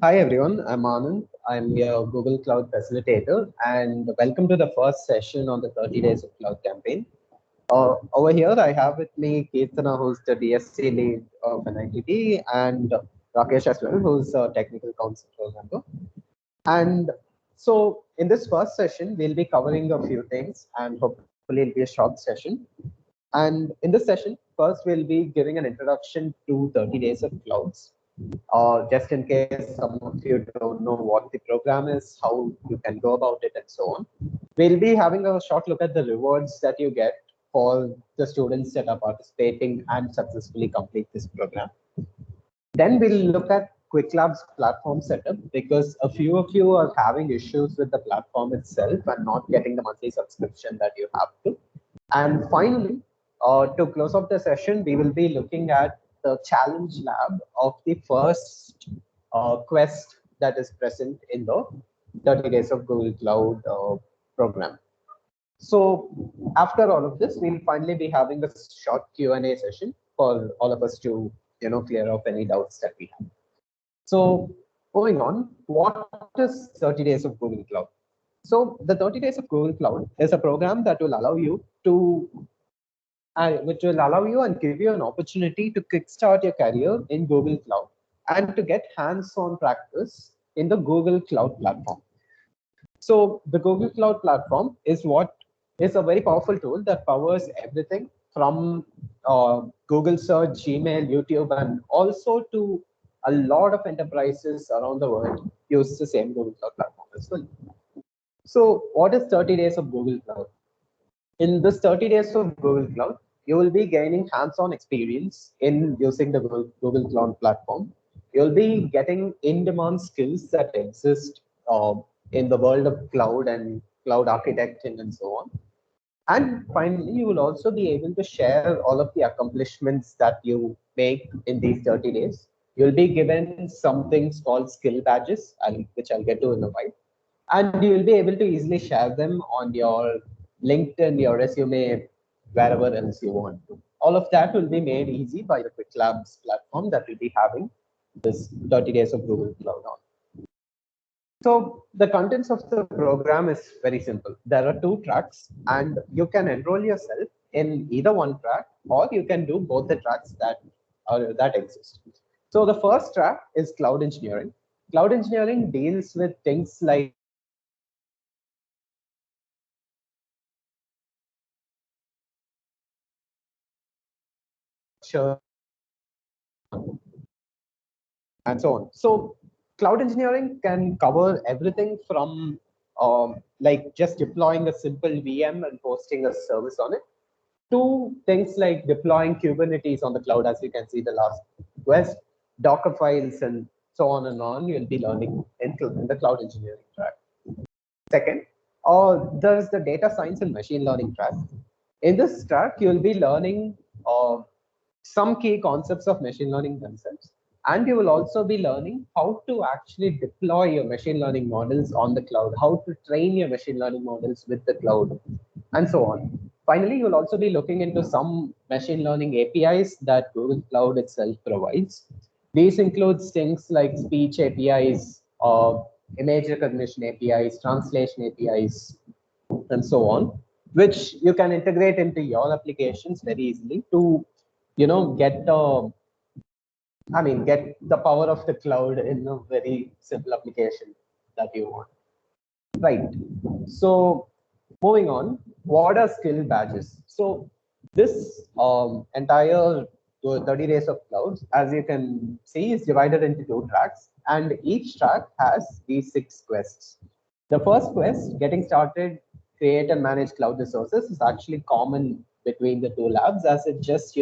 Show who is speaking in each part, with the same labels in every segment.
Speaker 1: Hi everyone, I'm Anand. I'm your Google Cloud facilitator and welcome to the first session on the 30 Days of Cloud campaign. Over here, I have with me Keertana, who's the DSC lead of NIT, and Rakesh as well, who's a technical council member. And so in this first session, we'll be covering a few things and hopefully it'll be a short session. And in this session, first we'll be giving an introduction to 30 Days of Clouds. Just in case some of you don't know what the program is, how you can go about it, and so on. We'll be having a short look at the rewards that you get for the students that are participating and successfully complete this program. Then we'll look at Qwiklabs platform setup because a few of you are having issues with the platform itself and not getting the monthly subscription that you have to. And finally, to close off the session, we will be looking at the challenge lab of the first quest that is present in the 30 Days of Google Cloud program. So after all of this, we'll finally be having a short Q&A session for all of us to clear up any doubts that we have. So moving on, what is 30 Days of Google Cloud? So the 30 Days of Google Cloud is a program that will allow you to which will allow you and give you an opportunity to kickstart your career in Google Cloud and to get hands-on practice in the Google Cloud platform. So the Google Cloud platform is what is a very powerful tool that powers everything from Google search, Gmail, YouTube, and also to a lot of enterprises around the world use the same Google Cloud platform as well. So what is 30 Days of Google Cloud? In this 30 Days of Google Cloud, you will be gaining hands-on experience in using the Google Cloud platform. You'll be getting in-demand skills that exist in the world of cloud and cloud architecting and so on. And finally, you will also be able to share all of the accomplishments that you make in these 30 days. You'll be given some things called skill badges, which I'll get to in a while. And you will be able to easily share them on your LinkedIn, your resume, wherever else you want to. All of that will be made easy by the Qwiklabs platform that will be having this 30 Days of Google Cloud on. So the contents of the program is very simple. There are two tracks and you can enroll yourself in either one track or you can do both the tracks that exist. So the first track is cloud engineering. Cloud engineering deals with things like and so on. So cloud engineering can cover everything from like just deploying a simple VM and hosting a service on it to things like deploying Kubernetes on the cloud, as you can see the last quest, Docker files, and so on and on. You'll be learning in the cloud engineering track. Second, there's the data science and machine learning track. In this track, you'll be learning some key concepts of machine learning themselves. And you will also be learning how to actually deploy your machine learning models on the cloud, how to train your machine learning models with the cloud, and so on. Finally, you'll also be looking into some machine learning APIs that Google Cloud itself provides. These includes things like speech APIs, image recognition APIs, translation APIs, and so on, which you can integrate into your applications very easily to, get get the power of the cloud in a very simple application that you want. Right. So moving on, what are skill badges? So this entire 30 days of clouds, as you can see, is divided into two tracks, and each track has these 6 quests. The first quest, getting started, create and manage cloud resources, is actually common between the two labs, as it just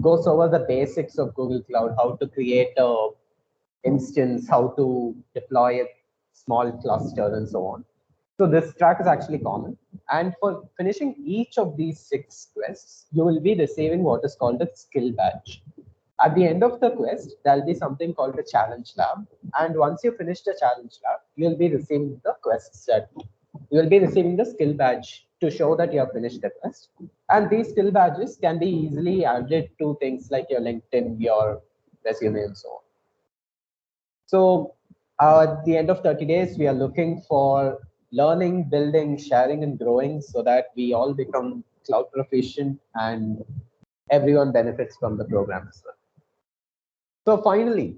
Speaker 1: goes over the basics of Google Cloud, how to create a instance, how to deploy a small cluster, and so on. So this track is actually common. And for finishing each of these 6 quests, you will be receiving what is called a skill badge. At the end of the quest, there'll be something called a challenge lab. And once you finish the challenge lab, you'll be receiving the quest set. You'll be receiving the skill badge to show that you have finished the quest. And these skill badges can be easily added to things like your LinkedIn, your resume, and so on. So at the end of 30 days, we are looking for learning, building, sharing, and growing so that we all become cloud proficient and everyone benefits from the program as well. So finally,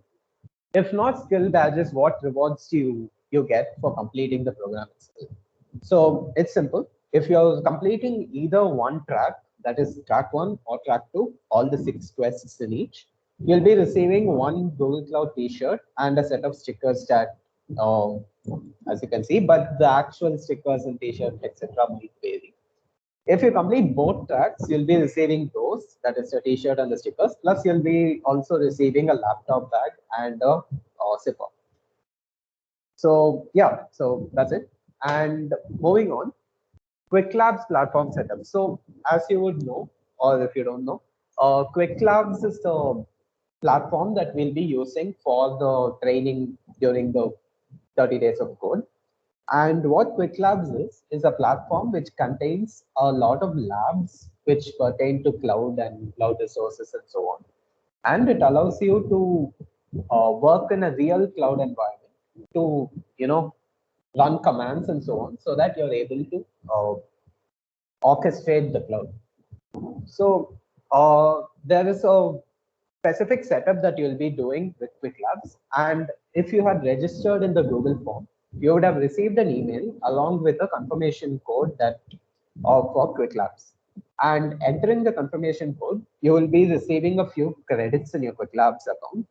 Speaker 1: if not skill badges, what rewards do you get for completing the program itself? So it's simple. If you're completing either one track, that is track 1 or track 2, all the 6 quests in each, you'll be receiving one Google Cloud t-shirt and a set of stickers that, as you can see, but the actual stickers and t-shirt, etc. might vary. If you complete both tracks, you'll be receiving those, that is the t-shirt and the stickers, plus you'll be also receiving a laptop bag and a zipper. So yeah, so that's it. And moving on, Qwiklabs platform setup. So as you would know, or if you don't know, Qwiklabs is the platform that we'll be using for the training during the 30 days of code. And what Qwiklabs is a platform which contains a lot of labs which pertain to cloud and cloud resources and so on. And it allows you to work in a real cloud environment to, run commands and so on, so that you're able to orchestrate the cloud. So there is a specific setup that you'll be doing with Qwiklabs. And if you had registered in the Google form, you would have received an email along with a confirmation code that for Qwiklabs. And entering the confirmation code, you will be receiving a few credits in your Qwiklabs account.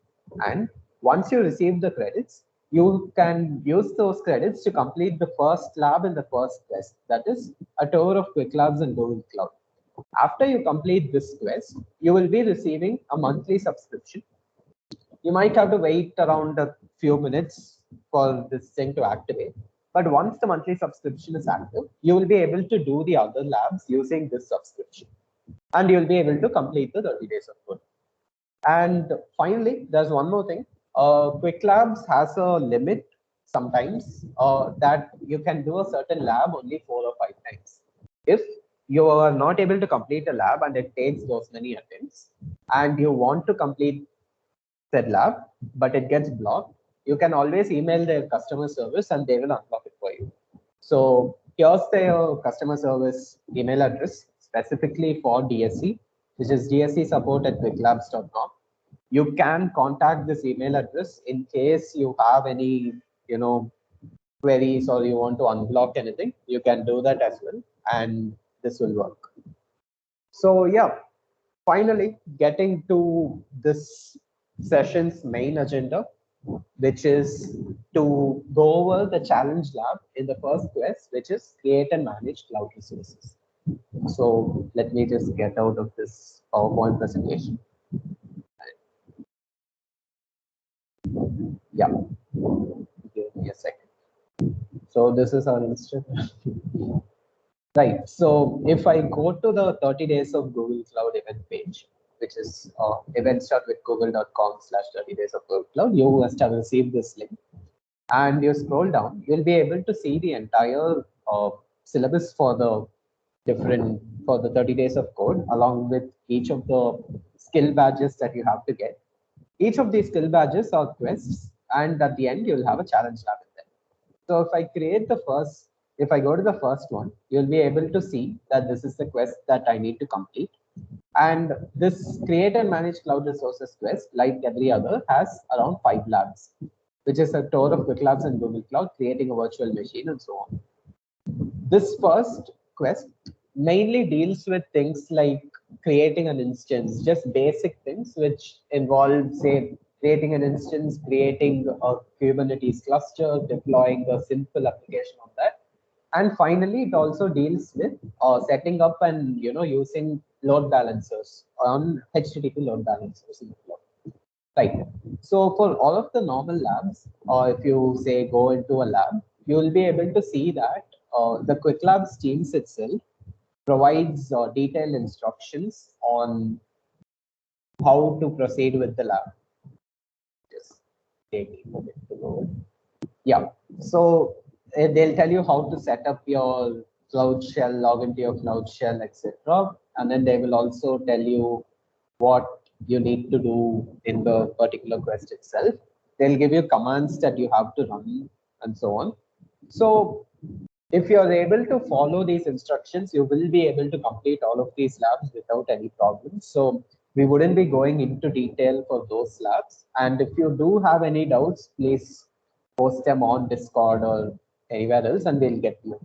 Speaker 1: And once you receive the credits, you can use those credits to complete the first lab in the first quest. That is a tour of Qwiklabs and Google Cloud. After you complete this quest, you will be receiving a monthly subscription. You might have to wait around a few minutes for this thing to activate. But once the monthly subscription is active, you will be able to do the other labs using this subscription. And you'll be able to complete the 30 days of code. And finally, there's one more thing. Qwiklabs has a limit sometimes that you can do a certain lab only 4 or 5 times. If you are not able to complete a lab and it takes those many attempts, and you want to complete said lab, but it gets blocked, you can always email their customer service and they will unblock it for you. So here's their customer service email address specifically for DSC, which is dscsupport@qwiklabs.com. You can contact this email address in case you have any, queries or you want to unblock anything. You can do that as well, and this will work. So yeah, finally getting to this session's main agenda, which is to go over the challenge lab in the first quest, which is create and manage cloud resources. So let me just get out of this PowerPoint presentation. Yeah, give me a second. So this is our instance. Right. So if I go to the 30 days of Google Cloud event page, which is events.withgoogle.com/30 days of Google Cloud, you must have received this link. And you scroll down, you'll be able to see the entire syllabus for the 30 days of code, along with each of the skill badges that you have to get. Each of these skill badges are quests, and at the end, you'll have a challenge lab in them. So if I go to the first one, you'll be able to see that this is the quest that I need to complete. And this create and manage cloud resources quest, like every other, has around 5 labs, which is a tour of Qwiklabs and Google Cloud, creating a virtual machine, and so on. This first quest mainly deals with things like creating an instance, just basic things which involve, say, creating an instance, creating a Kubernetes cluster, deploying a simple application on that. And finally, it also deals with setting up and using load balancers on HTTP load balancers in the cloud. Right. So for all of the normal labs, or if you say go into a lab, you will be able to see that the Qwiklabs Teams itself provides detailed instructions on how to proceed with the lab. Just take a minute to load. Yeah. So they'll tell you how to set up your Cloud Shell, log into your Cloud Shell, etc. And then they will also tell you what you need to do in the particular quest itself. they'll give you commands that you have to run and so on. So if you're able to follow these instructions, you will be able to complete all of these labs without any problems. So we wouldn't be going into detail for those labs. And if you do have any doubts, please post them on Discord or anywhere else and we'll get you.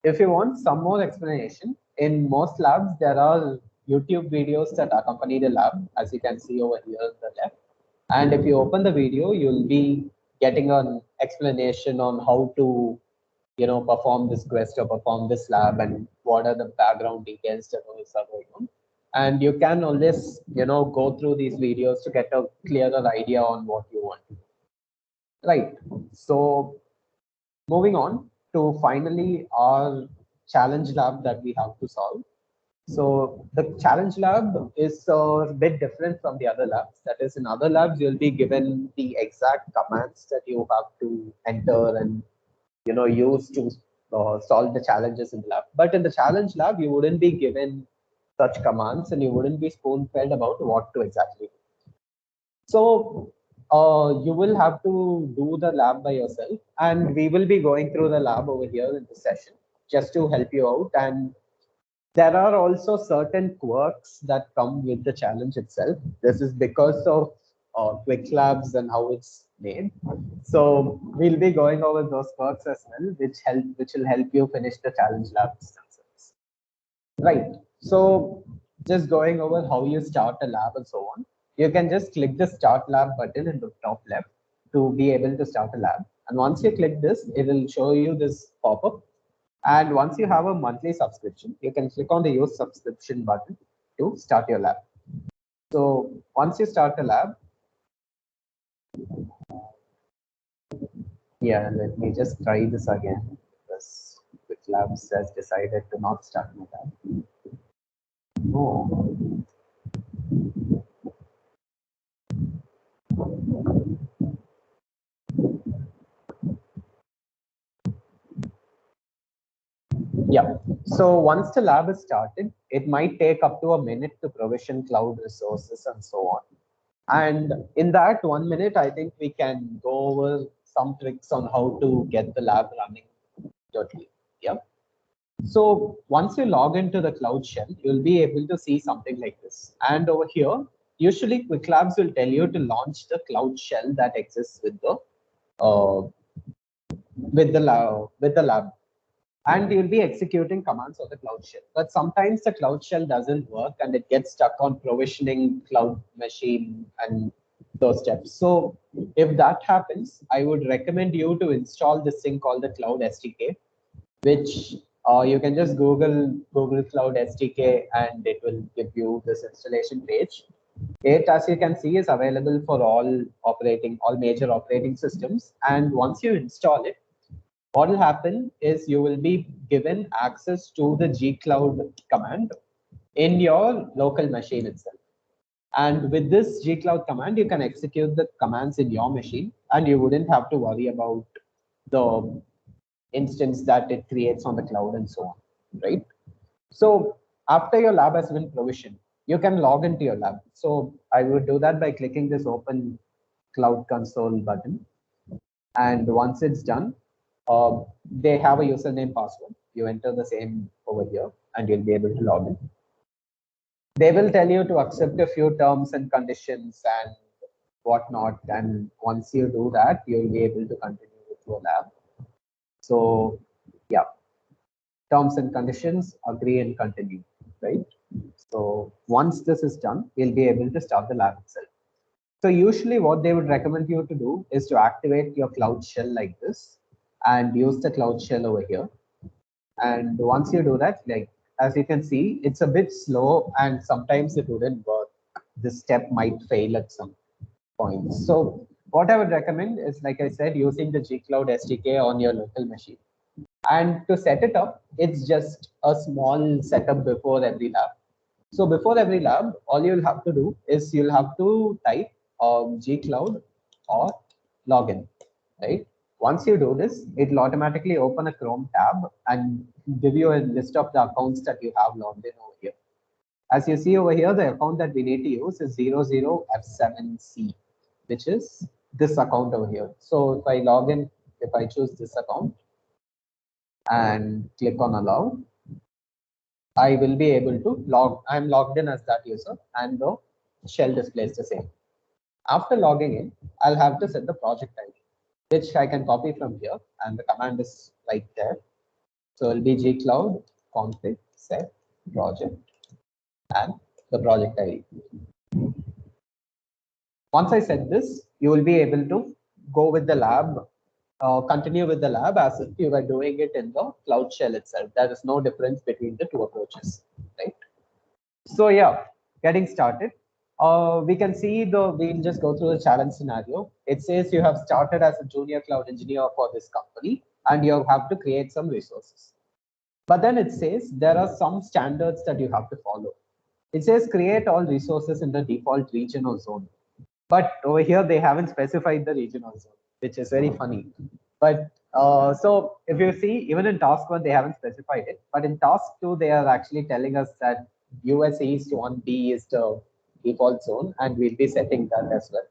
Speaker 1: If you want some more explanation, in most labs, there are YouTube videos that accompany the lab, as you can see over here on the left. And if you open the video, you'll be getting an explanation on how to, perform this quest or perform this lab and what are the background details that are going on. And you can always, go through these videos to get a clearer idea on what you want. Right. So moving on to finally our challenge lab that we have to solve. So the challenge lab is a bit different from the other labs. That is, in other labs, you'll be given the exact commands that you have to enter and use to solve the challenges in the lab. But in the challenge lab, you wouldn't be given such commands and you wouldn't be spoon-fed about what to exactly do. So you will have to do the lab by yourself, and we will be going through the lab over here in this session just to help you out. And there are also certain quirks that come with the challenge itself. This is because of Qwiklabs and how it's made. So we'll be going over those quirks as well, which will help you finish the challenge labs themselves. Right. So just going over how you start a lab and so on. You can just click the start lab button in the top left to be able to start a lab. And once you click this, it will show you this pop-up. And once you have a monthly subscription, you can click on the use subscription button to start your lab. So once you start a lab, yeah, let me just try this again because Qwiklabs has decided to not start my lab. Oh. Yeah, so once the lab is started, it might take up to a minute to provision cloud resources and so on. And in that 1 minute, I think we can go over some tricks on how to get the lab running totally. Yeah. So once you log into the Cloud Shell, you'll be able to see something like this. And over here, usually Qwiklabs will tell you to launch the Cloud Shell that exists with the lab, and you'll be executing commands on the Cloud Shell. But sometimes the Cloud Shell doesn't work and it gets stuck on provisioning cloud machine and those steps. So if that happens, I would recommend you to install this thing called the Cloud SDK, which you can just Google Cloud SDK and it will give you this installation page. It, as you can see, is available for all major operating systems. And once you install it, what will happen is you will be given access to the gcloud command in your local machine itself. And with this gcloud command, you can execute the commands in your machine and you wouldn't have to worry about the instance that it creates on the cloud and so on, right? So after your lab has been provisioned, you can log into your lab. So I would do that by clicking this open cloud console button. And once it's done, they have a username password. You enter the same over here and you'll be able to log in. They will tell you to accept a few terms and conditions and whatnot. And once you do that, you'll be able to continue with your lab. So yeah, terms and conditions, agree and continue, right? So once this is done, you'll be able to start the lab itself. So usually what they would recommend you to do is to activate your Cloud Shell like this and use the Cloud Shell over here. And once you do that, like as you can see, it's a bit slow and sometimes it wouldn't work. This step might fail at some point. So what I would recommend is, like I said, using the gcloud SDK on your local machine. And to set it up, it's just a small setup before every lab. So before every lab, all you'll have to do is you'll have to type gcloud or login, right? Once you do this, it'll automatically open a Chrome tab and give you a list of the accounts that you have logged in over here. As you see over here, the account that we need to use is 00F7C, which is this account over here. So if I log in, if I choose this account and click on allow, I will be able to I'm logged in as that user and the shell displays the same. After logging in, I'll have to set the project ID, which I can copy from here, and the command is right there. So it'll be gcloud config set project and the project ID. Once I set this, you will be able to go with the lab, continue with the lab as if you were doing it in the Cloud Shell itself. There is no difference between the two approaches, right? So yeah, getting started. We can see we'll just go through the challenge scenario. It says you have started as a junior cloud engineer for this company and you have to create some resources. But then it says there are some standards that you have to follow. It says create all resources in the default region or zone. But over here, they haven't specified the region or zone, which is very funny. But so if you see, even in task 1, they haven't specified it. But in task 2, they are actually telling us that US East 1B is the default zone, and we'll be setting that as well.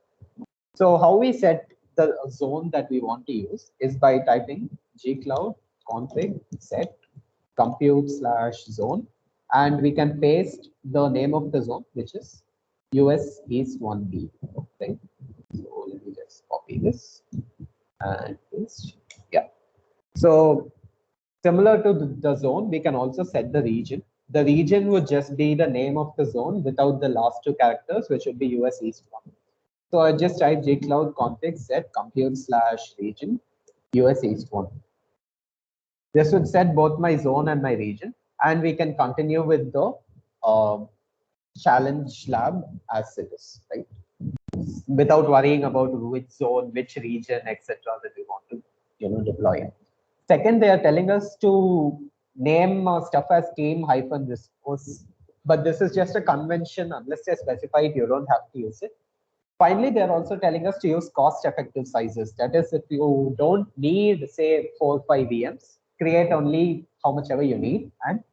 Speaker 1: So how we set the zone that we want to use is by typing gcloud config set compute/zone, and we can paste the name of the zone, which is US East 1B. Okay, so let me just copy this and paste. Yeah. So similar to the zone, we can also set the region. The region would just be the name of the zone without the last two characters, which would be US East 1. So I just type gcloud config set compute/region US East 1. This would set both my zone and my region, and we can continue with the challenge lab as it is, right? Without worrying about which zone, which region, etc. that we want to, deploy. Second, they are telling us to name stuff as team-resource, but this is just a convention. Unless they specify it, you don't have to use it. Finally, they're also telling us to use cost-effective sizes. That is, if you don't need, say, 4 or 5 VMs, create only how much ever you need. And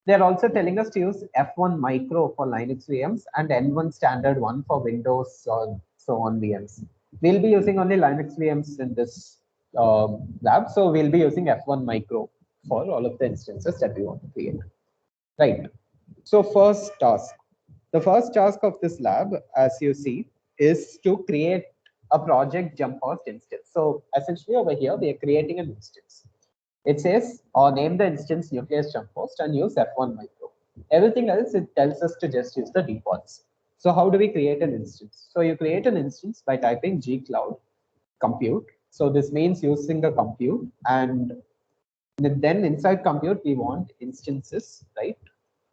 Speaker 1: they're also telling us to use F1 micro for Linux VMs and N1 standard one for Windows or so on VMs. We'll be using only Linux VMs in this lab, so we'll be using F1 micro for all of the instances that we want to create. Right. So first task. The first task of this lab, as you see, is to create a project jump host instance. So essentially over here, we are creating an instance. It says, or name the instance nucleus jump host and use F1 micro. Everything else, it tells us to just use the defaults. So how do we create an instance? So you create an instance by typing gcloud compute. So this means using the compute, and then inside compute, we want instances, right?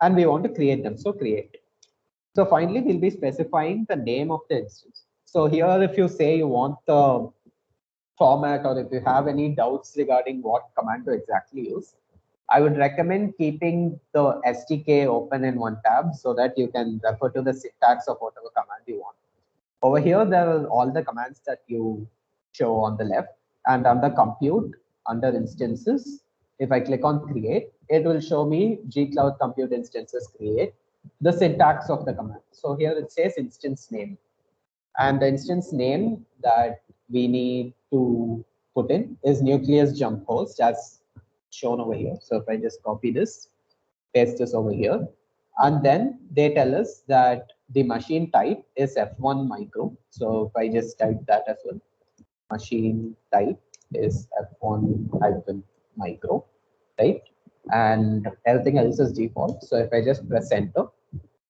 Speaker 1: And we want to create them. So create. So finally, we'll be specifying the name of the instance. So here, if you say you want the format, or if you have any doubts regarding what command to exactly use, I would recommend keeping the SDK open in one tab so that you can refer to the syntax of whatever command you want. Over here, there are all the commands that you show on the left, and under compute, under instances, if I click on create, it will show me gcloud compute instances create, the syntax of the command. So here it says instance name, and the instance name that we need to put in is nucleus jump host as shown over here. So if I just copy this, paste this over here, and then they tell us that the machine type is F1 micro. So if I just type that as well, machine type is F1 hyphen micro, right? And everything else is default. So if I just press enter,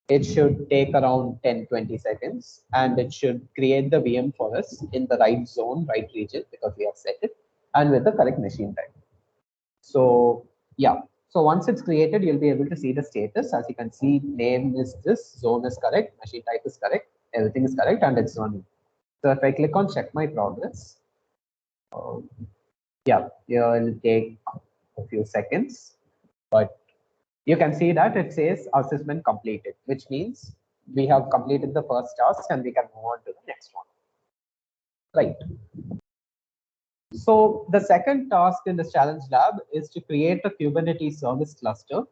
Speaker 1: it should take around 10-20 seconds, and it should create the VM for us in the right zone, right region, because we have set it, and with the correct machine type. So yeah, so once it's created, you'll be able to see the status. As you can see, name is this, zone is correct, machine type is correct, everything is correct, and it's running. So if I click on check my progress, yeah, it'll take a few seconds, but you can see that it says assessment completed, which means we have completed the first task and we can move on to the next one. Right. So the second task in this challenge lab is to create a Kubernetes service cluster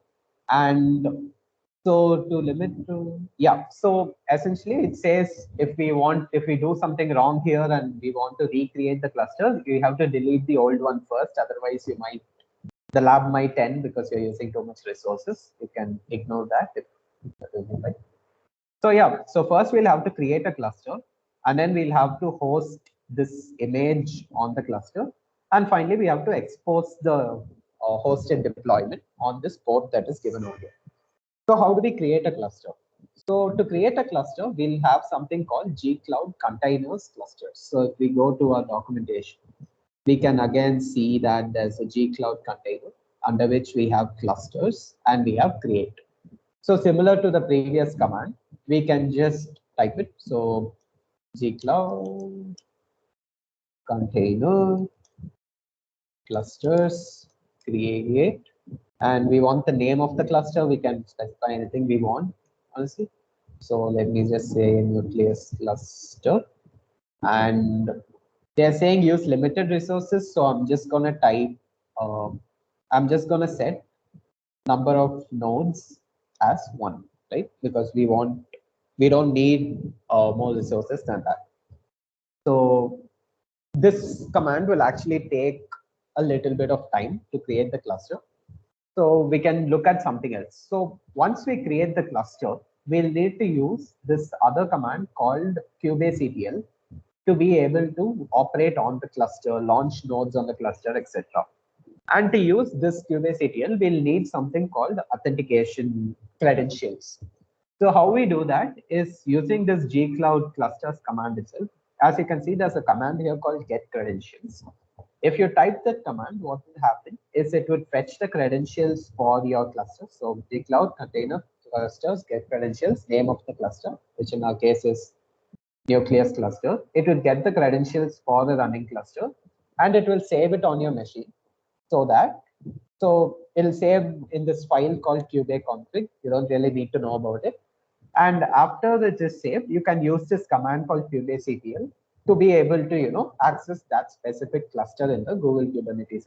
Speaker 1: and So to limit to, yeah. So essentially it says if we do something wrong here and we want to recreate the cluster, you have to delete the old one first. Otherwise the lab might end because you're using too much resources. You can ignore that if that will be right. So yeah, so first we'll have to create a cluster, and then we'll have to host this image on the cluster. And finally, we have to expose the hosted deployment on this port that is given over here. So how do we create a cluster? So to create a cluster, we'll have something called Qcloud containers clusters. So if we go to our documentation, we can again see that there's a Qcloud container under which we have clusters and we have create. So similar to the previous command, we can just type it. So Qcloud container clusters create, and we want the name of the cluster. We can specify anything we want, honestly. So let me just say nucleus cluster, and they're saying use limited resources. So I'm just gonna type, I'm just gonna set number of nodes as 1, right? Because we don't need more resources than that. So this command will actually take a little bit of time to create the cluster. So we can look at something else. So once we create the cluster, we'll need to use this other command called kubectl to be able to operate on the cluster, launch nodes on the cluster, etc. And to use this kubectl, we'll need something called authentication credentials. So how we do that is using this Qcloud clusters command itself. As you can see, there's a command here called get credentials. If you type that command, what will happen is it would fetch the credentials for your cluster. So Qcloud container clusters get credentials, name of the cluster, which in our case is nucleus cluster. It will get the credentials for the running cluster, and it will save it on your machine so that it'll save in this file called kubeconfig. You don't really need to know about it. And after it is saved, you can use this command called kubectl to be able to access that specific cluster in the Google Kubernetes.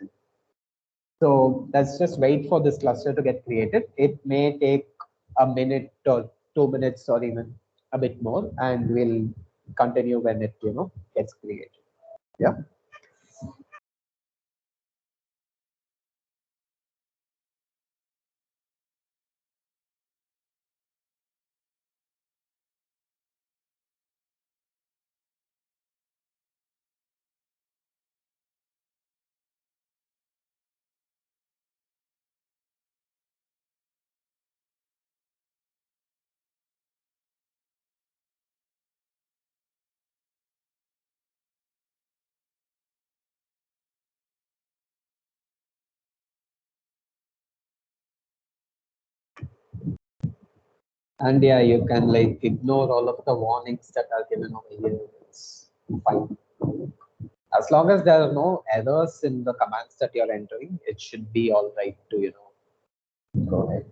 Speaker 1: So let's just wait for this cluster to get created. It may take a minute or 2 minutes or even a bit more, and we'll continue when it gets created. Yeah. And yeah, you can like ignore all of the warnings that are given over here. It's fine. As long as there are no errors in the commands that you're entering, it should be all right to go ahead.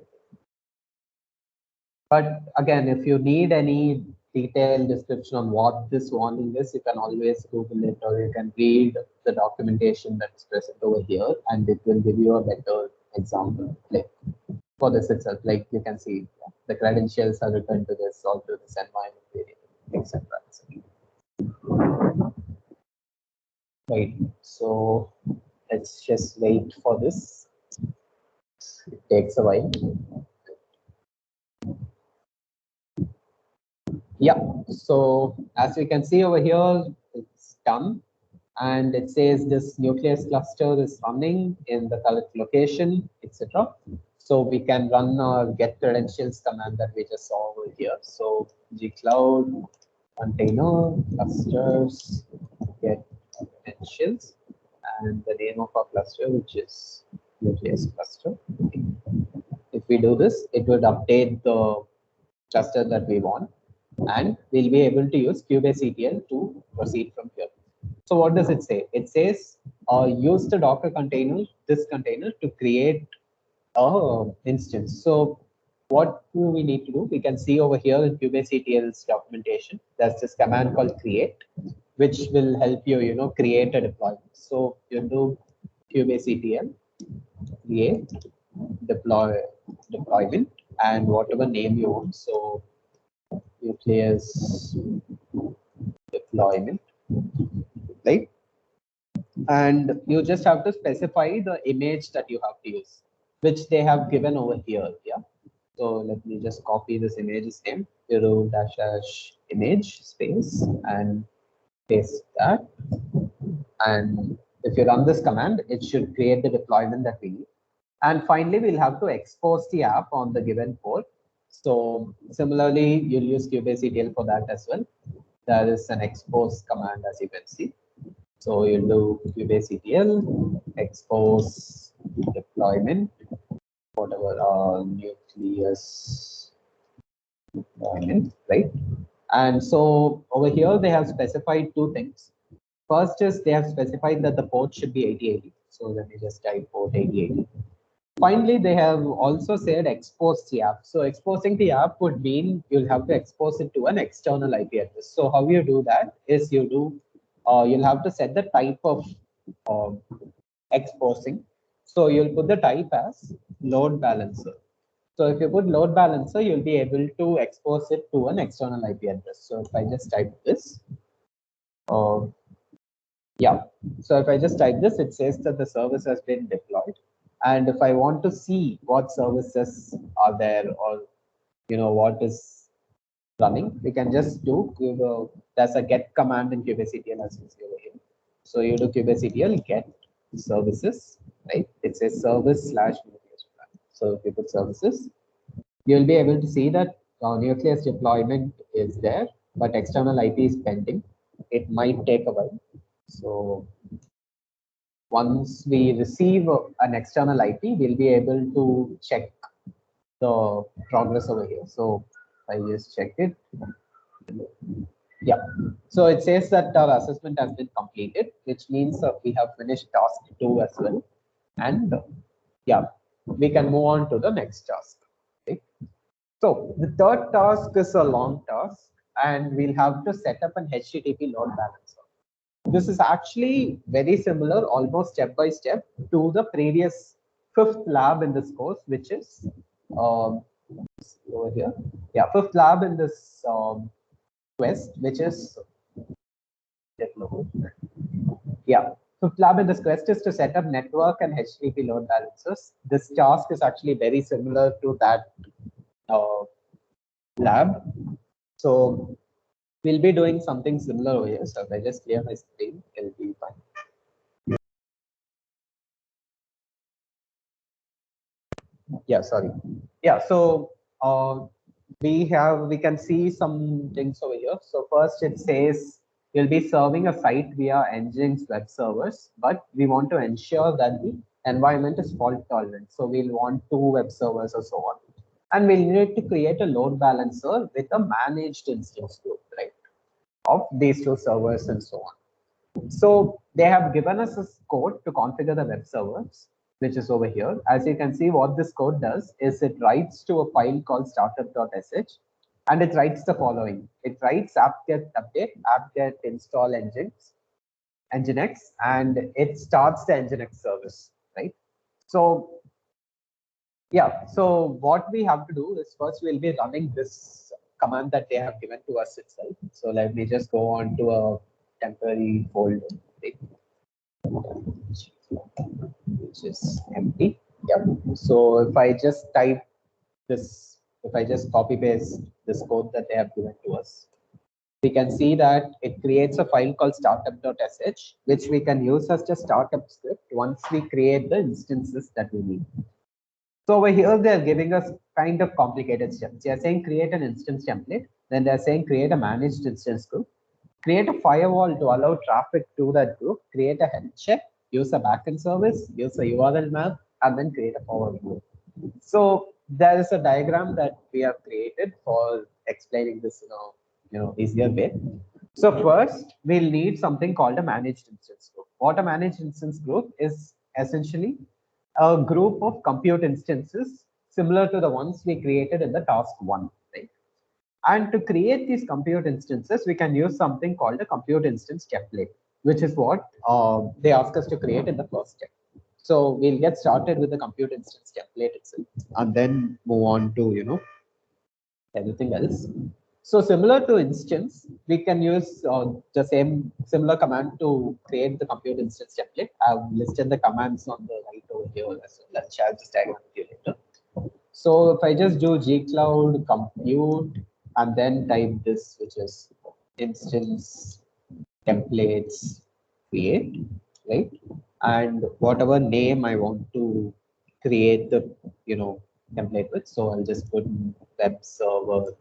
Speaker 1: But again, if you need any detailed description on what this warning is, you can always Google it, or you can read the documentation that's present over here, and it will give you a better example. Like for this itself, like you can see the credentials are returned to this or to this environment variable, etc. Right. So let's just wait for this. It takes a while. Yeah. So as we can see over here, it's done. And it says this nucleus cluster is running in the correct location, etc. So we can run our get credentials command that we just saw over here. So Qcloud container clusters get credentials, and the name of our cluster, which is nucleus cluster. If we do this, it would update the cluster that we want, and we'll be able to use kubectl to proceed from here. So what does it say? It says use the Docker container, this container, to create a instance. So what do we need to do? We can see over here in kubectl's documentation, there's this command called create, which will help you, create a deployment. So you do kubectl create deployment, and whatever name you want. So nucleus deployment, right? And you just have to specify the image that you have to use, which they have given over here. Yeah. So let me just copy this image's name, zero dash dash image space, and paste that. And if you run this command, it should create the deployment that we need. And finally, we'll have to expose the app on the given port. So similarly, you'll use kubectl for that as well. There is an expose command, as you can see. So you'll do kubectl expose deployment, whatever nucleus deployment, right? And so over here, they have specified two things. First is they have specified that the port should be 8080. So let me just type port 8080. Finally, they have also said expose the app. So exposing the app would mean you'll have to expose it to an external IP address. So how you do that is you'll have to set the type of um, exposing. So you'll put the type as load balancer. So if you put load balancer, you'll be able to expose it to an external IP address. So if I just type this, yeah. So if I just type this, it says that the service has been deployed. And if I want to see what services are there, or what is running, we can just do there's a get command in kubectl as you see over here. So you do kubectl get services, right? It says service slash nucleus deployment. So if you put services, you'll be able to see that nucleus deployment is there, but external IP is pending. It might take a while. So once we receive an external IP, we'll be able to check the progress over here. So I just check it. Yeah. So it says that our assessment has been completed, which means we have finished task 2 as well. And yeah, we can move on to the next task. Okay. So the third task is a long task, and we'll have to set up an HTTP load balancer. This is actually very similar, almost step by step, to the previous fifth lab in this course, which is over here. Yeah, fifth lab in this quest, which is yeah. Fifth lab in this quest is to set up network and HTTP load balancers. This task is actually very similar to that lab. So we'll be doing something similar over here. So if I just clear my screen, it'll be fine. Yeah, sorry. Yeah, so we can see some things over here. So first it says we'll be serving a site via Nginx web servers, but we want to ensure that the environment is fault tolerant. So we'll want 2 web servers or so on. And we'll need to create a load balancer with a managed instance group, right, of these 2 servers and so on. So they have given us a code to configure the web servers, which is over here. As you can see, what this code does is it writes to a file called startup.sh, and it writes the following. It writes apt-get update, apt-get install nginx, and it starts the nginx service, right? So yeah, so what we have to do is first we'll be running this command that they have given to us itself. So let me just go on to a temporary folder, right, which is empty. Yeah. So if I just type this, if I just copy paste this code that they have given to us, we can see that it creates a file called startup.sh, which we can use as a startup script once we create the instances that we need. So over here, they're giving us kind of complicated steps. They're saying create an instance template. Then they're saying create a managed instance group, create a firewall to allow traffic to that group, create a health check, use a backend service, use a URL map, and then create a forward group. So there is a diagram that we have created for explaining this in a easier way. So first, we'll need something called a managed instance group. What a managed instance group is essentially a group of compute instances similar to the ones we created in the task 1, right? And to create these compute instances, we can use something called a compute instance template, which is what they ask us to create in the first step. So we'll get started with the compute instance template itself and then move on to, everything else. So similar to instance, we can use the same similar command to create the compute instance template. I've listed the commands on the right over here as well. I'll share this diagram with you later. So if I just do gcloud compute and then type this, which is instance templates create, right? And whatever name I want to create the template with. So I'll just put web server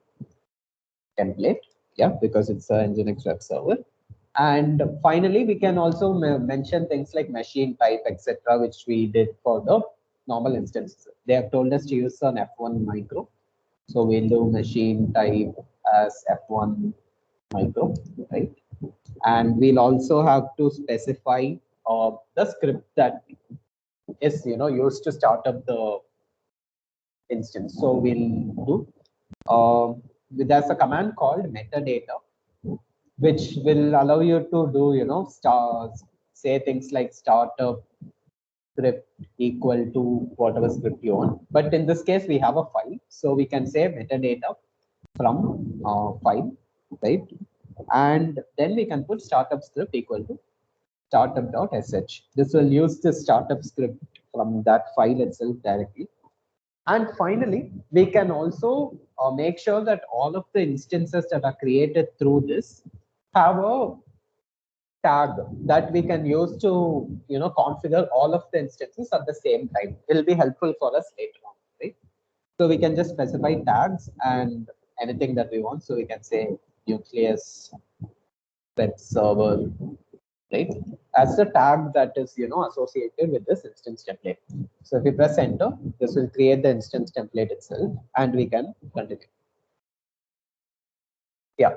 Speaker 1: template, yeah, because it's a Nginx web server. And finally, we can also mention things like machine type, etc., which we did for the normal instances. They have told us to use an F1 micro. So we'll do machine type as F1 micro, right? And we'll also have to specify the script that is used to start up the instance. So we'll do there's a command called metadata, which will allow you to do say things like startup script equal to whatever script you want. But in this case, we have a file, so we can say metadata from file, right? And then we can put startup script equal to startup.sh. This will use the startup script from that file itself directly. And finally, we can also make sure that all of the instances that are created through this have a tag that we can use to configure all of the instances at the same time. It will be helpful for us later on, right? So we can just specify tags and anything that we want. So we can say nucleus web server, right, as the tag that is associated with this instance template. So if we press enter, this will create the instance template itself, and we can continue. Yeah.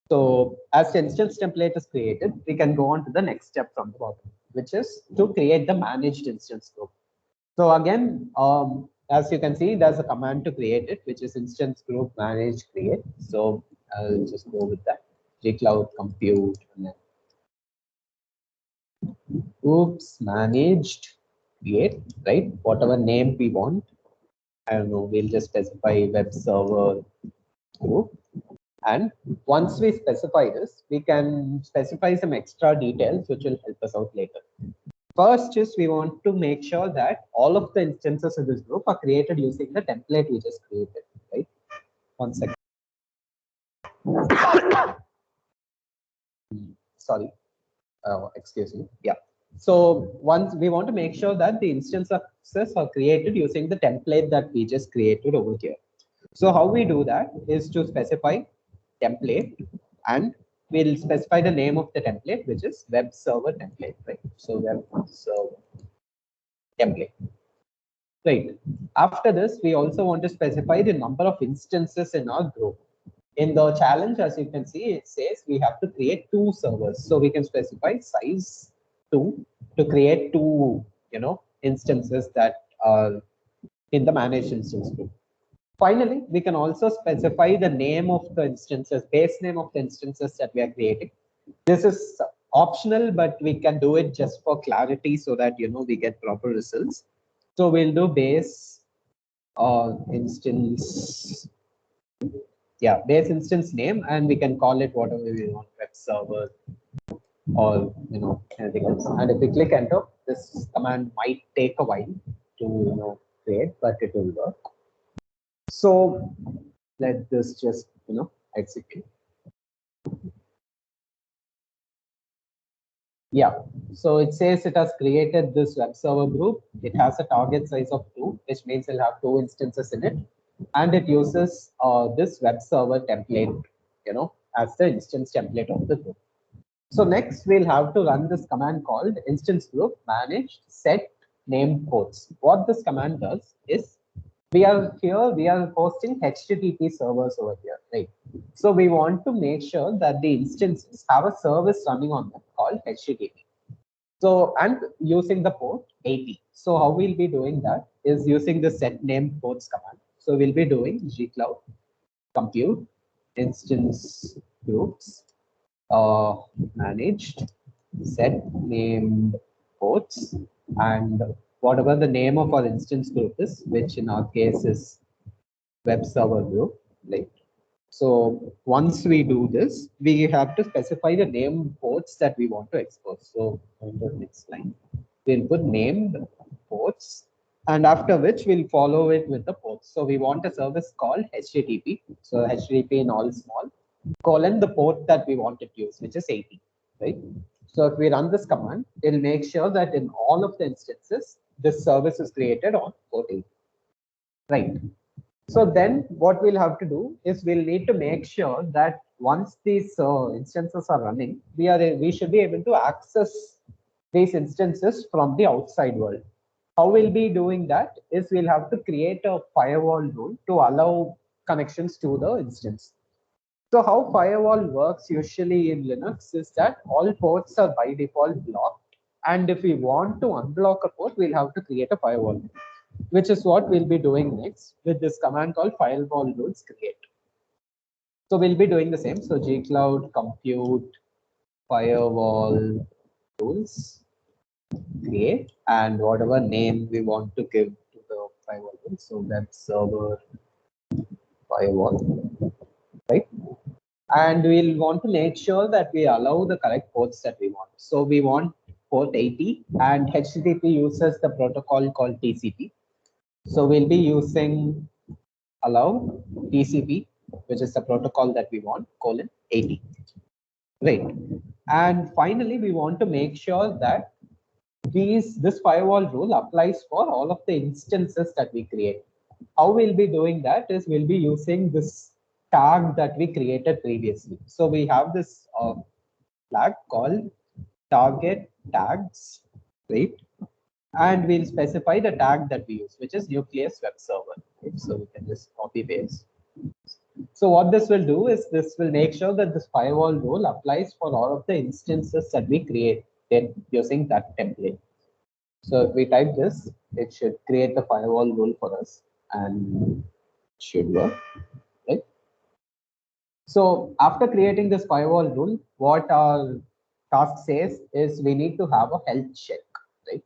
Speaker 1: So as the instance template is created, we can go on to the next step from the bottom, which is to create the managed instance group. So again, as you can see, there's a command to create it, which is instance group manage create. So I'll just go with that. Qwiklabs compute and then groups managed create, right? Whatever name we want. I don't know, we'll just specify web server group. And once we specify this, we can specify some extra details which will help us out later. First is we want to make sure that all of the instances of this group are created using the template we just created, right? 1 second. Sorry, excuse me. Yeah. So once we want to make sure that the instances are created using the template that we just created over here. So how we do that is to specify template, and we'll specify the name of the template, which is web server template, right? So web server template, right? After this, we also want to specify the number of instances in our group. In the challenge, as you can see, it says we have to create 2 servers. So we can specify size 2 to create 2, instances that are in the managed instance group. Finally, we can also specify the name of the instances, base name of the instances that we are creating. This is optional, but we can do it just for clarity so that we get proper results. So we'll do base instance, yeah, base instance name, and we can call it whatever we want, web server or anything else. And if we click enter, this command might take a while to create, but it will work. So let this just execute. Yeah, so it says it has created this web server group. It has a target size of 2, which means it'll have 2 instances in it, and it uses this web server template, as the instance template of the group. So next we'll have to run this command called instance group manage set name ports. What this command does is we are hosting HTTP servers over here, right? So we want to make sure that the instances have a service running on them called HTTP. So, and using the port 80. So how we'll be doing that is using the set name ports command. So we'll be doing gcloud compute instance groups managed set named ports and whatever the name of our instance group is, which in our case is web server group, right? So once we do this, we have to specify the name ports that we want to expose. So on the next line, we'll put named ports, and after which we'll follow it with the ports. So we want a service called HTTP. So HTTP in all small, colon the port that we want it to use, which is 80, right? So if we run this command, it'll make sure that in all of the instances, this service is created on port 80, right? So then what we'll have to do is we'll need to make sure that once these instances are running, we should be able to access these instances from the outside world. How we'll be doing that is we'll have to create a firewall rule to allow connections to the instance. So how firewall works usually in Linux is that all ports are by default blocked. And if we want to unblock a port, we'll have to create a firewall, which is what we'll be doing next with this command called firewall rules create. So we'll be doing the same. So gcloud compute firewall rules create, and whatever name we want to give to the firewall rules. So web server firewall, right? And we'll want to make sure that we allow the correct ports that we want. So we want port 80, and HTTP uses the protocol called TCP. So we'll be using allow TCP, which is the protocol that we want, colon 80, right? And finally, we want to make sure that this firewall rule applies for all of the instances that we create. How we'll be doing that is we'll be using this tag that we created previously. So we have this flag called target tags, right? And we'll specify the tag that we use, which is nucleus web server. Right? So we can just copy paste. So what this will do is this will make sure that this firewall rule applies for all of the instances that we create using that template. So if we type this, it should create the firewall rule for us and it should work, right? So after creating this firewall rule, what our task says is we need to have a health check, right?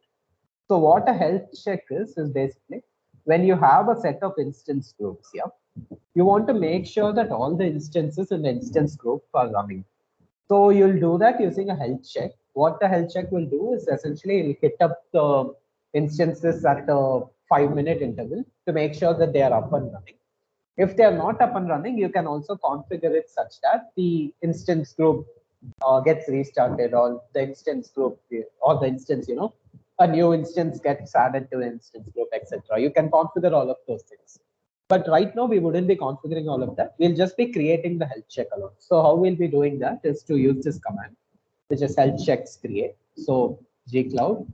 Speaker 1: So what a health check is basically when you have a set of instance groups, yeah, you want to make sure that all the instances in the instance group are running. So you'll do that using a health check. What the health check will do is essentially it'll hit up the instances at a 5-minute interval to make sure that they are up and running. If they are not up and running, you can also configure it such that the instance group gets restarted, or the instance group, or the instance, a new instance gets added to the instance group, etc. You can configure all of those things. But right now, we wouldn't be configuring all of that. We'll just be creating the health check alone. So how we'll be doing that is to use this command, which is health checks create. So gcloud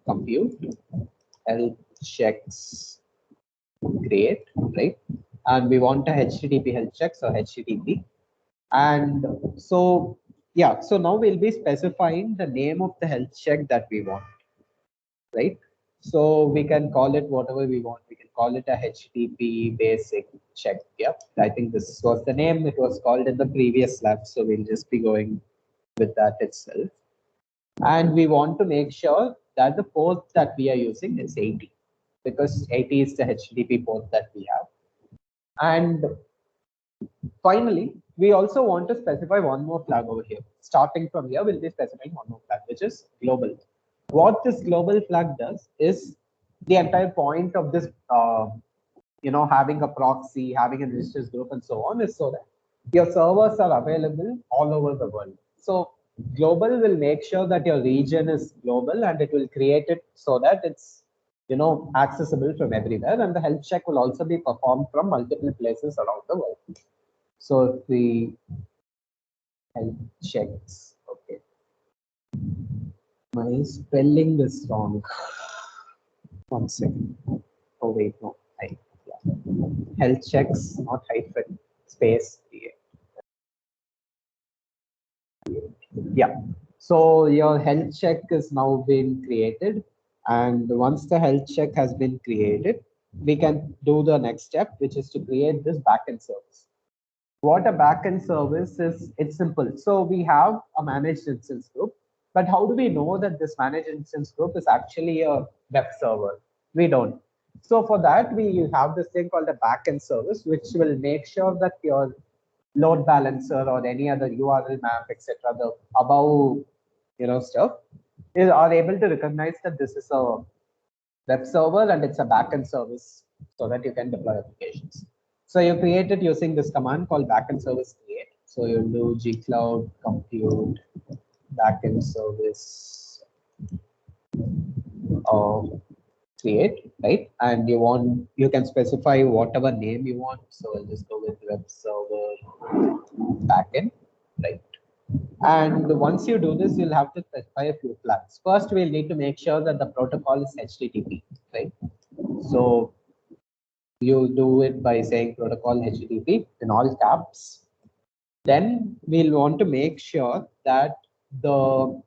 Speaker 1: compute health checks create, right? And we want a HTTP health check, so HTTP. And so, yeah, so now we'll be specifying the name of the health check that we want, right? So we can call it whatever we want. We can call it a HTTP basic check. Yep, I think this was the name it was called in the previous lab. So we'll just be going with that itself. And we want to make sure that the port that we are using is 80, because 80 is the HTTP port that we have. And finally, we also want to specify one more flag over here. Starting from here, we'll be specifying one more flag, which is global. What this global flag does is the entire point of this, having a proxy, having a registers group, and so on, is so that your servers are available all over the world. So global will make sure that your region is global, and it will create it so that it's accessible from everywhere, and the health check will also be performed from multiple places around the world. So if we health checks, okay, my spelling is wrong. 1 second. Oh wait, no, yeah. Health checks, not hyphen, space. Yeah. So your health check is now been created, and once the health check has been created, we can do the next step, which is to create this backend service. What a backend service is, it's simple. So we have a managed instance group. But how do we know that this managed instance group is actually a web server? We don't. So for that, we have this thing called a backend service, which will make sure that your load balancer or any other URL map, etc., the above, stuff, are able to recognize that this is a web server and it's a backend service so that you can deploy applications. So you create it using this command called backend service create. So you'll do gcloud compute backend service create, right? And you can specify whatever name you want. So I'll just go with web server backend, right? And once you do this, you'll have to specify a few flags. First, we'll need to make sure that the protocol is HTTP, right? So you do it by saying protocol HTTP in all caps. Then we'll want to make sure that the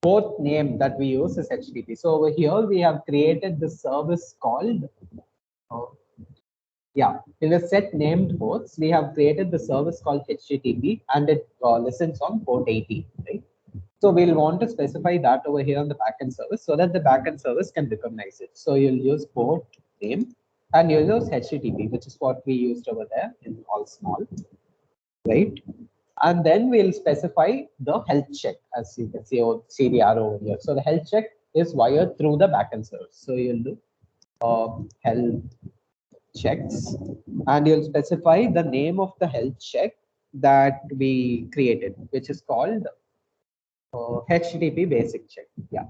Speaker 1: port name that we use is HTTP. So over here, we have created the service called, in the set named ports, we have created the service called HTTP and it listens on port 80, right? So we'll want to specify that over here on the backend service so that the backend service can recognize it. So you'll use port name and you'll use HTTP, which is what we used over there in all small, right? And then we'll specify the health check, as you can see the arrow over here. So the health check is wired through the backend service. So you'll do health checks and you'll specify the name of the health check that we created, which is called HTTP basic check. Yeah,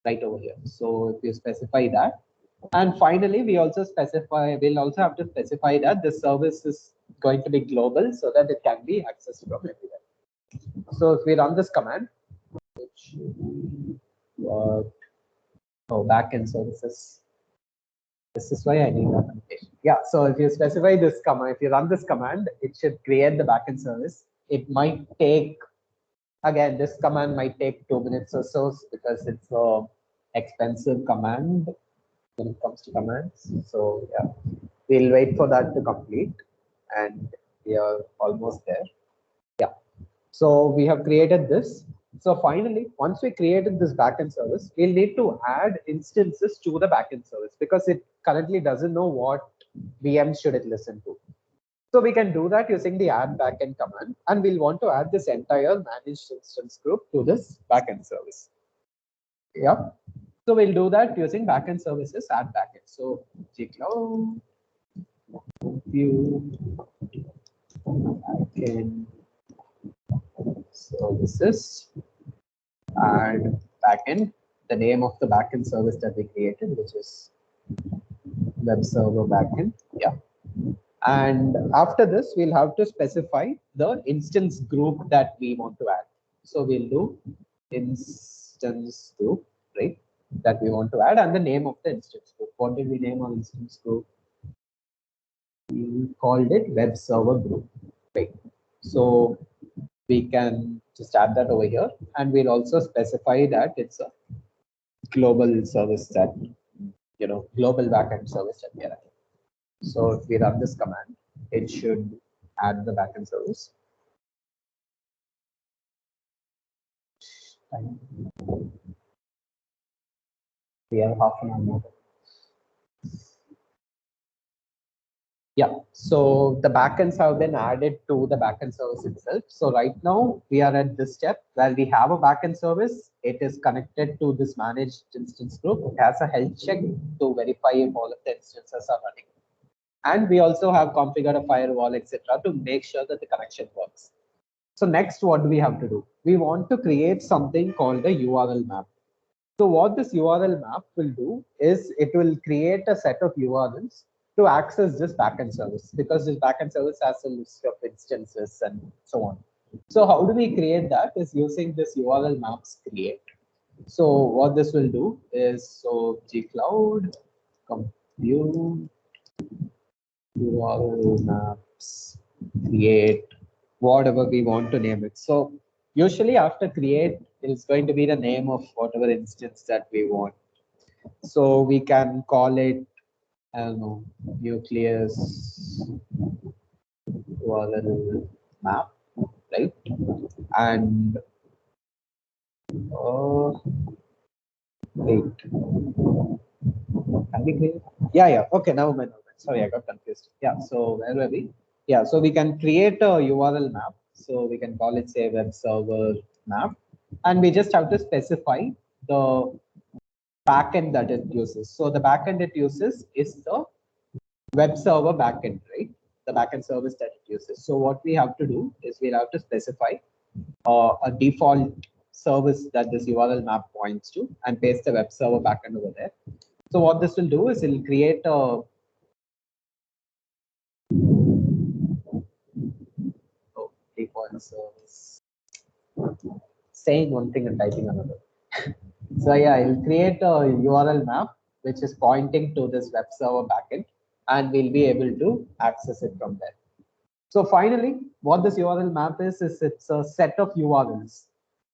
Speaker 1: right over here. So if you specify that, and finally we'll also have to specify that the service is going to be global so that it can be accessed from everywhere. So if we run this command, which backend services. This is why I need documentation. Yeah, so if you specify this command, if you run this command, it should create the backend service. It might take, again, this command might take 2 minutes or so because it's a expensive command when it comes to commands. So yeah, we'll wait for that to complete and we are almost there. Yeah, so we have created this. So finally, once we created this backend service, we'll need to add instances to the backend service because it currently doesn't know what VM should it listen to. So we can do that using the add backend command, and we'll want to add this entire managed instance group to this backend service. Yeah. So we'll do that using backend services add backend. So gcloud compute backend services and backend, the name of the backend service that we created, which is web server backend. Yeah. And after this, we'll have to specify the instance group that we want to add. So we'll do instance group, right? That we want to add and the name of the instance group. What did we name our instance group? We called it web server group, right? So we can just add that over here, and we'll also specify that it's a global service that, global backend service that we are adding. So if we run this command, it should add the backend service. We have half an hour more. Yeah, so the backends have been added to the backend service itself. So right now we are at this step where we have a backend service. It is connected to this managed instance group. It has a health check to verify if all of the instances are running. And we also have configured a firewall, etc., to make sure that the connection works. So next, what do we have to do? We want to create something called a URL map. So what this URL map will do is it will create a set of URLs to access this backend service, because this backend service has a list of instances and so on. So how do we create that is using this URL maps create. So what this will do is, so gcloud compute URL maps create whatever we want to name it. So usually after create is going to be the name of whatever instance that we want. So we can call it, I don't know, nucleus URL map, right? And Uh, Wait. Can we create? Yeah. Okay, now mind. Sorry, I got confused. Yeah, so where were we? Yeah, so we can create a URL map. So we can call it say web server map, and we just have to specify the backend that it uses. So the backend it uses is the web server backend, right? The backend service that it uses. So what we have to do is we'll have to specify a default service that this URL map points to and paste the web server backend over there. So what this will do is it'll create a default service saying one thing and typing another. So yeah, it'll create a URL map which is pointing to this web server backend, and we'll be able to access it from there. So finally, what this URL map is it's a set of URLs.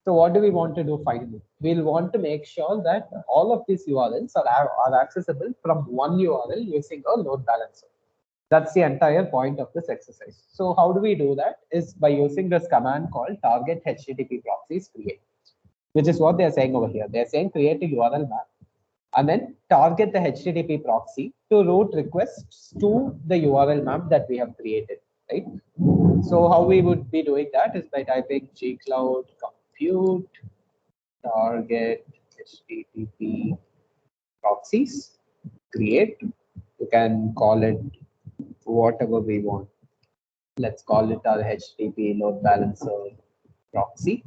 Speaker 1: So what do we want to do finally? We'll want to make sure that all of these URLs are accessible from one URL using a load balancer. That's the entire point of this exercise. So how do we do that? Is by using this command called target HTTP proxies create, which is what they're saying over here. They're saying create a URL map and then target the HTTP proxy to route requests to the URL map that we have created, right? So how we would be doing that is by typing Qcloud compute target HTTP proxies create. You can call it whatever we want. Let's call it our HTTP load balancer proxy,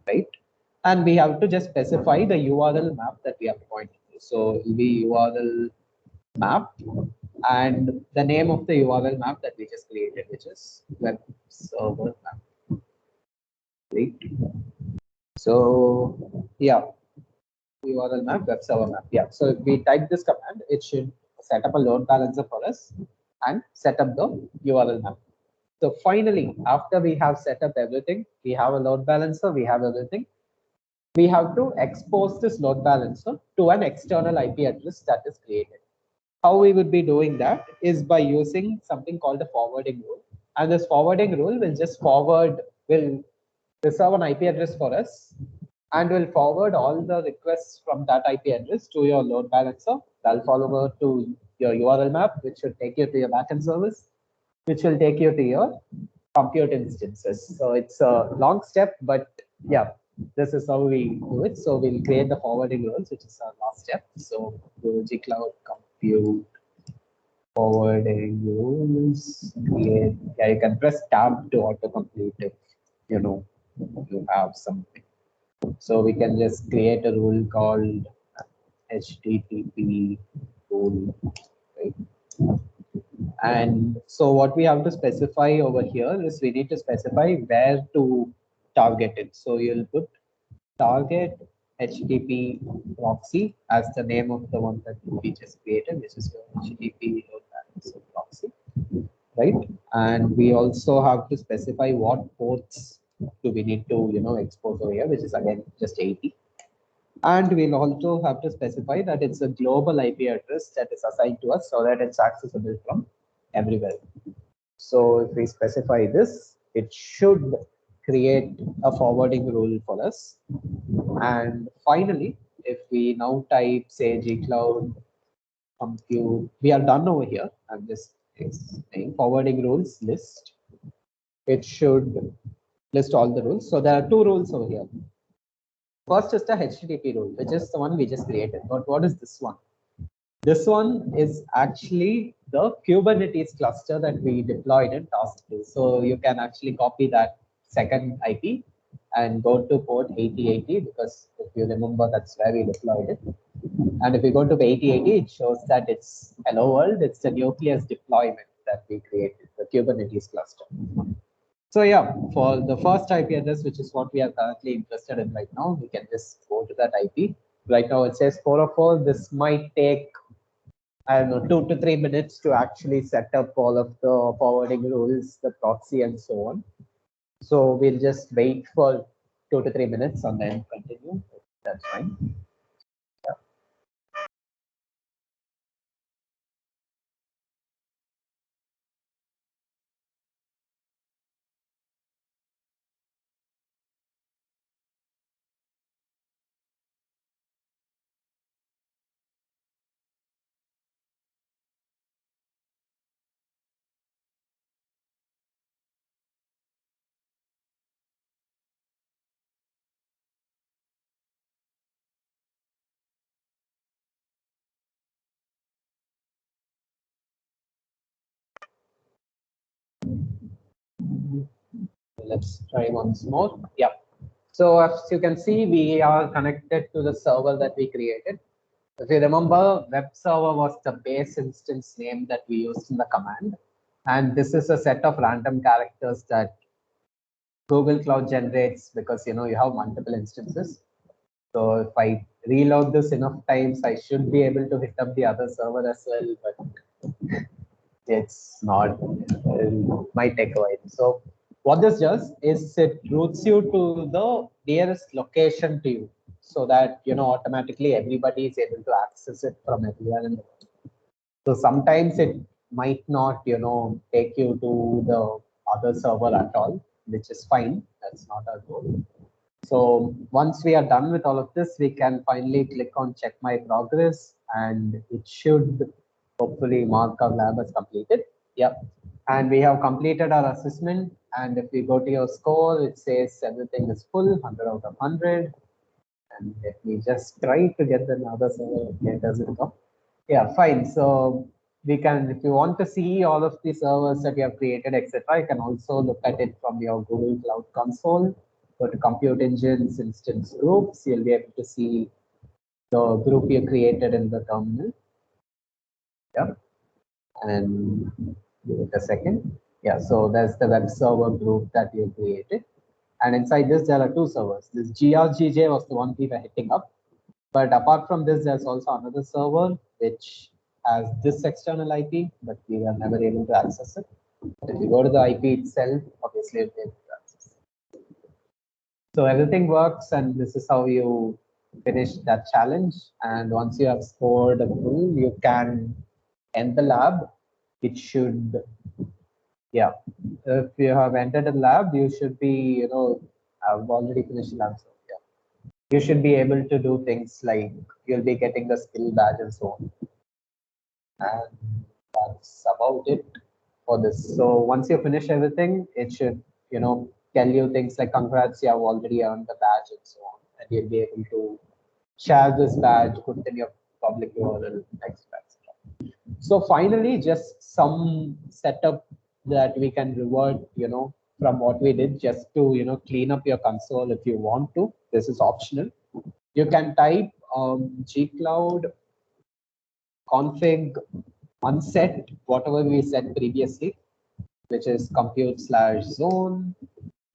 Speaker 1: right? And we have to just specify the URL map that we have pointed to. So it will be URL map and the name of the URL map that we just created, which is web server map, right? So yeah, URL map, web server map. Yeah. So if we type this command, it should set up a load balancer for us and set up the URL map. So finally, after we have set up everything, we have a load balancer, we have everything. We have to expose this load balancer to an external IP address that is created. How we would be doing that is by using something called a forwarding rule. And this forwarding rule will reserve an IP address for us and will forward all the requests from that IP address to your load balancer. That'll forward to your URL map, which should take you to your backend service, which will take you to your compute instances. So it's a long step, but yeah, this is how we do it. So we'll create the forwarding rules, which is our last step. So go Cloud compute forwarding rules. Create. Yeah, you can press tab to autocomplete if you know you have something. So we can just create a rule called HTTP rule, right? And so what we have to specify over here is we need to specify where to target it. So you'll put target HTTP proxy as the name of the one that we just created, which is your HTTP load balancer proxy, right? And we also have to specify what ports do we need to expose over here, which is again just 80. And we'll also have to specify that it's a global IP address that is assigned to us so that it's accessible from everywhere. So if we specify this, it should create a forwarding rule for us. And finally, if we now type say Gcloud compute, we are done over here. I'm just saying forwarding rules list. It should list all the rules. So there are two rules over here. First is the HTTP rule, which is the one we just created. But what is this one? This one is actually the Kubernetes cluster that we deployed in task 2. So you can actually copy that second IP and go to port 8080 because if you remember, that's where we deployed it. And if you go to 8080, it shows that it's hello world. It's the nucleus deployment that we created, the Kubernetes cluster. So yeah, for the first IP address, which is what we are currently interested in right now, we can just go to that IP. Right now it says 404. This might take, I don't know, 2 to 3 minutes to actually set up all of the forwarding rules, the proxy, and so on. So we'll just wait for 2 to 3 minutes and then continue. That's fine. Let's try once more. Yeah. So as you can see, we are connected to the server that we created. If you remember, web server was the base instance name that we used in the command. And this is a set of random characters that Google Cloud generates because you have multiple instances. So if I reload this enough times, I should be able to hit up the other server as well, but it's not, it might take a while. So what this does is it routes you to the nearest location to you so that, automatically everybody is able to access it from everywhere in the world. So sometimes it might not, take you to the other server at all, which is fine. That's not our goal. So once we are done with all of this, we can finally click on check my progress and it should hopefully mark our lab as completed. Yep. And we have completed our assessment. And if we go to your score, it says everything is full, 100 out of 100. And let me just try to get another server. Okay, it doesn't go. Yeah, fine. So we can, if you want to see all of the servers that you have created, etc., you can also look at it from your Google Cloud Console. Go to Compute Engines, Instance Groups. You'll be able to see the group you created in the terminal. Yeah, and give it a second. Yeah, so there's the web server group that you created. And inside this, there are two servers. This GRGJ was the one we were hitting up. But apart from this, there's also another server which has this external IP, but we were never able to access it. But if you go to the IP itself, obviously you'll be able to access it. So everything works, and this is how you finish that challenge. And once you have scored a full, you can end the lab. It should, yeah. If you have entered a lab, you should be, I've already finished the lab. So yeah, you should be able to do things like you'll be getting the skill badge and so on. And that's about it for this. So once you finish everything, it should, tell you things like congrats, you have already earned the badge and so on. And you'll be able to share this badge, put it in your public URL, etc. So finally, just some setup that we can revert, from what we did just to, clean up your console if you want to. This is optional. You can type gcloud config unset whatever we set previously, which is compute/zone.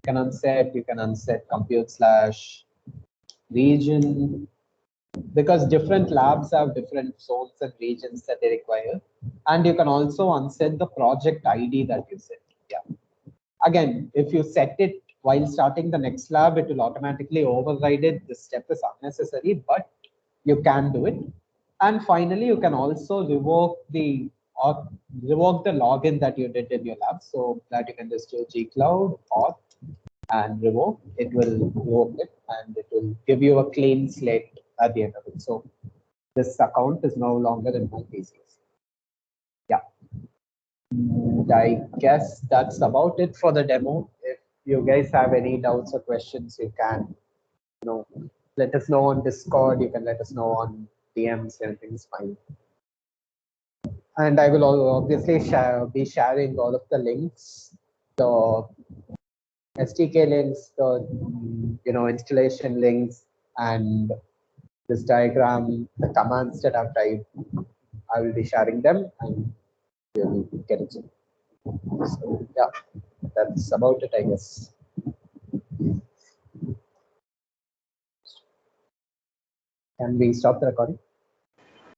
Speaker 1: You can unset compute/region, because different labs have different zones and regions that they require. And you can also unset the project ID that you set. Yeah. Again, if you set it while starting the next lab, it will automatically override it. This step is unnecessary, but you can do it. And finally, you can also revoke the login that you did in your lab, so that you can just do gcloud auth and revoke. It will revoke it, and it will give you a clean slate at the end of it. So this account is no longer in my PCs. Yeah. I guess that's about it for the demo. If you guys have any doubts or questions, you can, let us know on Discord. You can let us know on DMs. Everything's fine. And I will obviously be sharing all of the links, the SDK links, the installation links, and this diagram, the commands that I've typed. I will be sharing them, and you'll get it. So yeah, that's about it, I guess. Can we stop the recording?